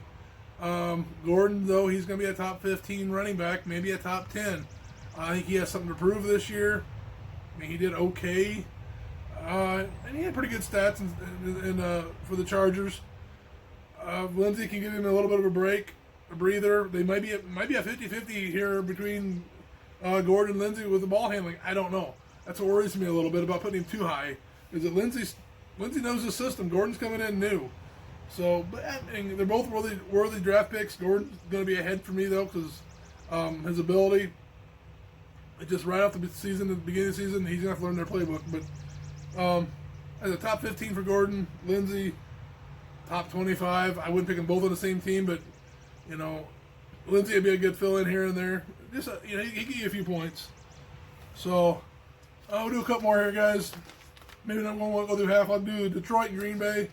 Gordon, though, he's going to be a top 15 running back, maybe a top 10. I think he has something to prove this year. I mean, he did okay. And he had pretty good stats for the Chargers. Lindsey can give him a little bit of a break, a breather. They might be a 50-50 here between Gordon and Lindsey with the ball handling. I don't know. That's what worries me a little bit about putting him too high. Is that Lindsey knows the system. Gordon's coming in new. So, but they're both worthy draft picks. Gordon's going to be ahead for me, though, because his ability, just right off the season, at the beginning of the season, he's going to have to learn their playbook. But as a top 15 for Gordon, Lindsey, top 25. I wouldn't pick them both on the same team, but, Lindsey would be a good fill-in here and there. Just, he can give you a few points. So, I'll do a couple more here, guys. Maybe not one. We'll go through half. I'll do Detroit and Green Bay,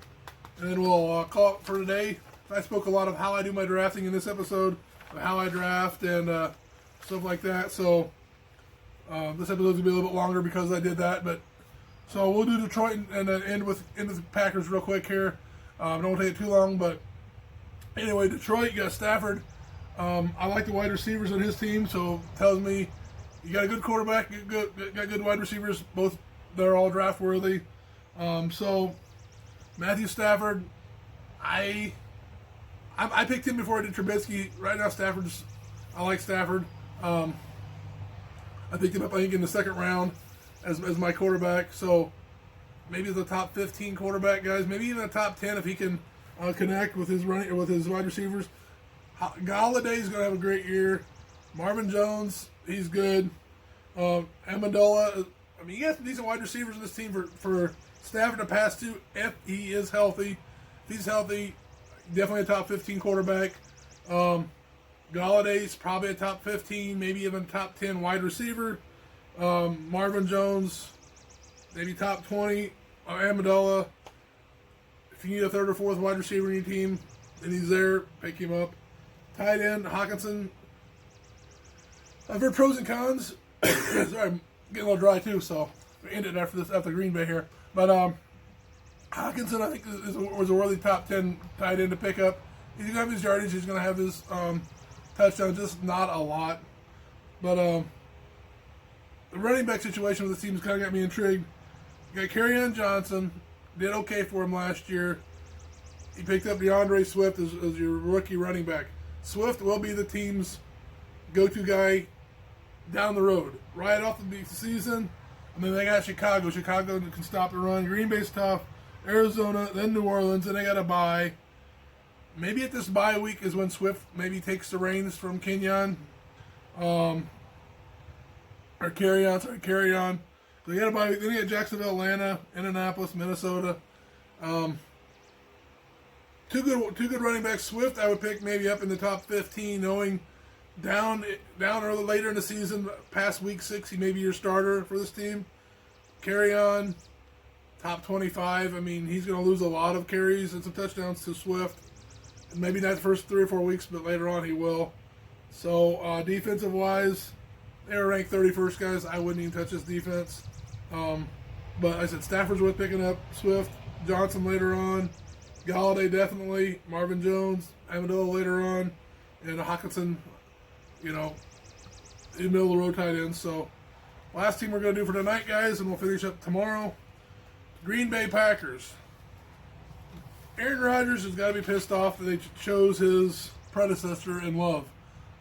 and then we'll call it for today. I spoke a lot of how I do my drafting in this episode, of how I draft and stuff like that. So this episode's gonna be a little bit longer because I did that. But so we'll do Detroit and then end with the Packers real quick here. Don't take it too long, but anyway, Detroit, you got Stafford. I like the wide receivers on his team, so tells me you got a good quarterback, got good wide receivers. Both they're all draft worthy. So Matthew Stafford, I picked him before I did Trubisky. Right now, I like Stafford. I picked him up, I think, in the second round as my quarterback. So maybe the top 15 quarterback guys, maybe even the top 10 if he can connect with his wide receivers. Galladay's going to have a great year. Marvin Jones, he's good. Amendola, I mean, you got some decent wide receivers in this team for Stafford to pass to if he is healthy. If he's healthy, definitely a top 15 quarterback. Galladay's probably a top 15, maybe even top 10 wide receiver. Marvin Jones, maybe top 20. Amendola, if you need a third or fourth wide receiver in your team, and he's there, pick him up. Tight end, Hawkinson. I've heard pros and cons. Sorry, I'm getting a little dry too, so we ended after Green Bay here. But Hawkinson, I think, was a worthy top 10 tight end to pick up. He's going to have his yardage. He's going to have his touchdowns, just not a lot. But the running back situation with the team has kind of got me intrigued. You got Kerryon Johnson, did okay for him last year. He picked up DeAndre Swift as your rookie running back. Swift will be the team's go-to guy down the road, right off the season. And then they got Chicago. Chicago can stop the run. Green Bay's tough. Arizona, then New Orleans, and they got a bye. Maybe at this bye week is when Swift maybe takes the reins from Kenyon. Or Kerryon. So they got a bye week. Then you got Jacksonville, Atlanta, Indianapolis, Minnesota. Two good running backs. Swift, I would pick maybe up in the top 15, knowing down early later in the season, past week 6, he may be your starter for this team. Kerryon, top 25. I mean, he's going to lose a lot of carries and some touchdowns to Swift. Maybe not the first 3 or 4 weeks, but later on he will. So defensive wise, they were ranked 31st, guys. I wouldn't even touch this defense. But I said Stafford's worth picking up. Swift, Johnson later on. Galladay definitely. Marvin Jones, Amendola later on. And Hawkinson, in the middle of the road tight ends. So last team we're going to do for tonight, guys, and we'll finish up tomorrow. Green Bay Packers. Aaron Rodgers has got to be pissed off that they chose his predecessor in Love.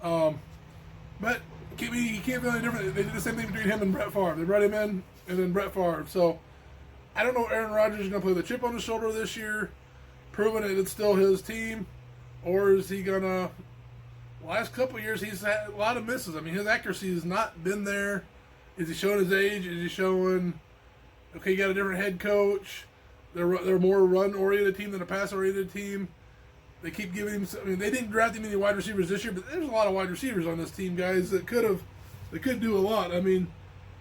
But he can't feel any different. They did the same thing between him and Brett Favre. They brought him in and then Brett Favre. So I don't know if Aaron Rodgers is going to play with a chip on his shoulder this year, proving that it's still his team, or is he going to... Last couple of years, he's had a lot of misses. I mean, his accuracy has not been there. Is he showing his age? Is he showing, okay, you got a different head coach? They're more run-oriented team than a pass-oriented team. They keep giving him... I mean, they didn't draft him any wide receivers this year, but there's a lot of wide receivers on this team, guys, that could do a lot. I mean,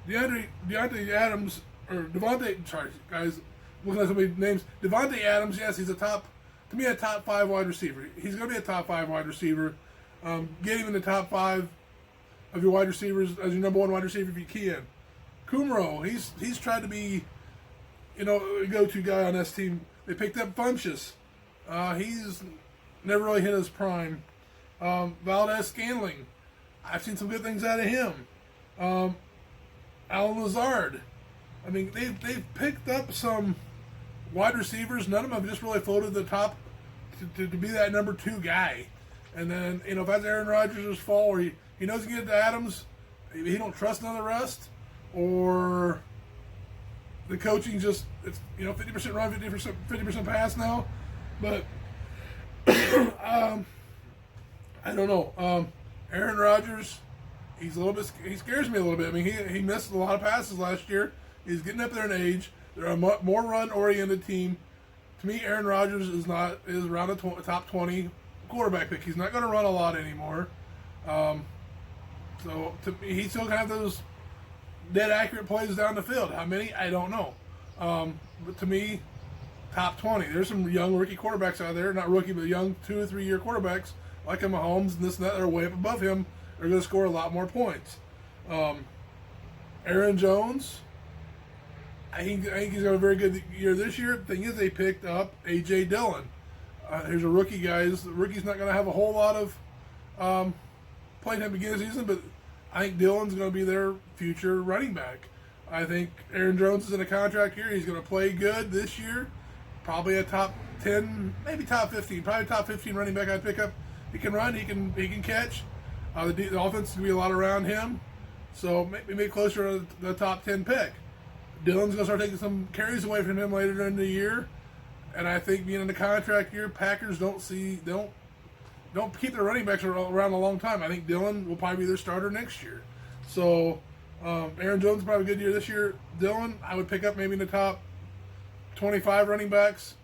Devontae Adams, or Devontae... Sorry, guys, looking at so many names. Devontae Adams, yes, he's a top 5 wide receiver. He's going to be a top 5 wide receiver. Get him in the top 5 of your wide receivers as your number 1 wide receiver if you can. Kumro, he's tried to be, a go-to guy on this team. They picked up Funchess. He's never really hit his prime. Valdez Scantling, I've seen some good things out of him. Alan Lazard. I mean, they've picked up some wide receivers. None of them have just really floated to the top to be that number 2 guy. And then, if that's Aaron Rodgers' fault, or he knows he can get to Adams, maybe he don't trust none of the rest, or the coaching just, it's, 50% run, 50% pass now. But, I don't know. Aaron Rodgers, he scares me a little bit. I mean, he missed a lot of passes last year. He's getting up there in age. They're a more run-oriented team. To me, Aaron Rodgers is around the top 20 quarterback pick. He's not going to run a lot anymore. So to me, he still have those dead accurate plays down the field. How many? I don't know. But to me, top 20. There's some young rookie quarterbacks out there, not rookie, but young 2 or 3 year quarterbacks like a Mahomes and this and that. They're way up above him. They're going to score a lot more points. Aaron Jones, I think he's got a very good year this year. The thing is, they picked up A.J. Dillon. Here's a rookie, guys. The rookie's not going to have a whole lot of playing him beginning of the season, but I think Dillon's going to be their future running back. I think Aaron Jones is in a contract here. He's going to play good this year. Probably a top 10, maybe top 15. Probably top 15 running back I'd pick up. He can run. He can catch. The offense is going to be a lot around him. So maybe closer to the top 10 pick. Dillon's going to start taking some carries away from him later in the year. And I think being in the contract year, Packers don't keep their running backs around a long time. I think Dillon will probably be their starter next year. So Aaron Jones probably a good year this year. Dillon, I would pick up maybe in the top 25 running backs.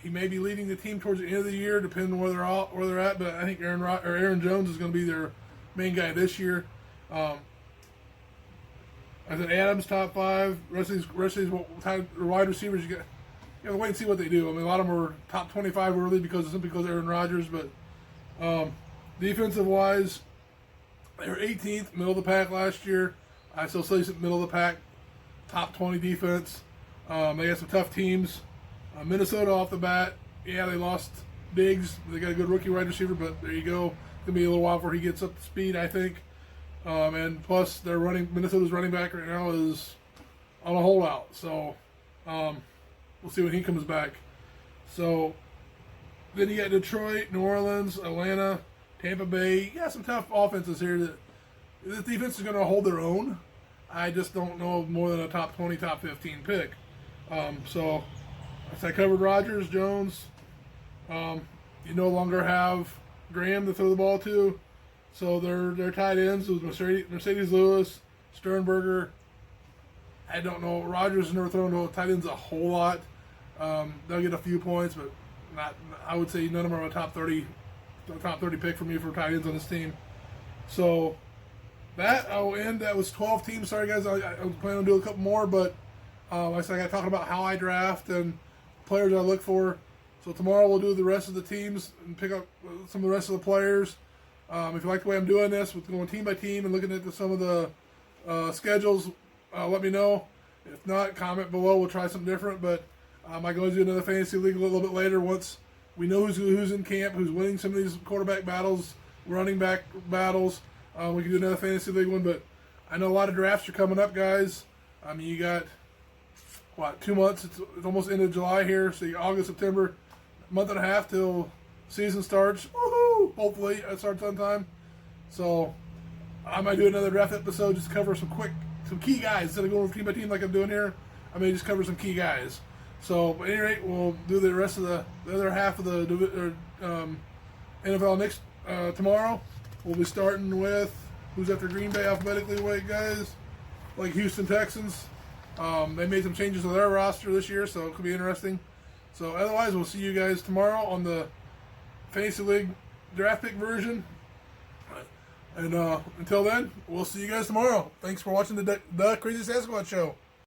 He may be leading the team towards the end of the year, depending on where they're at. But I think Aaron Jones is going to be their main guy this year. I said Adams top 5. Rest of these wide receivers, you got to wait and see what they do. I mean, a lot of them are top 25 early simply because Aaron Rodgers. But defensive wise, they were 18th, middle of the pack last year. I still say middle of the pack, top 20 defense. They got some tough teams. Minnesota off the bat, yeah, they lost Diggs. They got a good rookie wide receiver, but there you go. It's gonna be a little while before he gets up to speed, I think. And plus, Minnesota's running back right now is on a holdout. So we'll see when he comes back. So then you got Detroit, New Orleans, Atlanta, Tampa Bay. You got some tough offenses here. That the defense is going to hold their own. I just don't know more than a top 20, top 15 pick. So I covered Rodgers, Jones. You no longer have Graham to throw the ball to. So their tight ends was Mercedes Lewis, Sternberger. I don't know. Rodgers has never thrown to tight ends a whole lot. They'll get a few points, but not. I would say none of them are a top 30 pick for me for tight ends on this team. So that I'll end. That was 12 teams. Sorry guys, I was planning on doing a couple more, but like I said, I got talking about how I draft and players I look for. So tomorrow we'll do the rest of the teams and pick up some of the rest of the players. If you like the way I'm doing this, with going team by team and looking at some of the schedules, let me know. If not, comment below. We'll try something different. But I might go do another fantasy league a little bit later once we know who's in camp, who's winning some of these quarterback battles, running back battles. We can do another fantasy league one. But I know a lot of drafts are coming up, guys. I mean, you got 2 months? It's almost end of July here. So August, September, month and a half till season starts. Woohoo! Hopefully it starts on time. So I might do another draft episode just to cover some key guys instead of going team by team like I'm doing here. I may just cover some key guys. So at any rate, we'll do the rest of the other half of the NFL next tomorrow. We'll be starting with who's after Green Bay alphabetically, wait guys, like Houston Texans. They made some changes to their roster this year, so it could be interesting. So otherwise, we'll see you guys tomorrow on the Fantasy League draft pick version. And until then, we'll see you guys tomorrow. Thanks for watching the Crasy Sasquatch Show.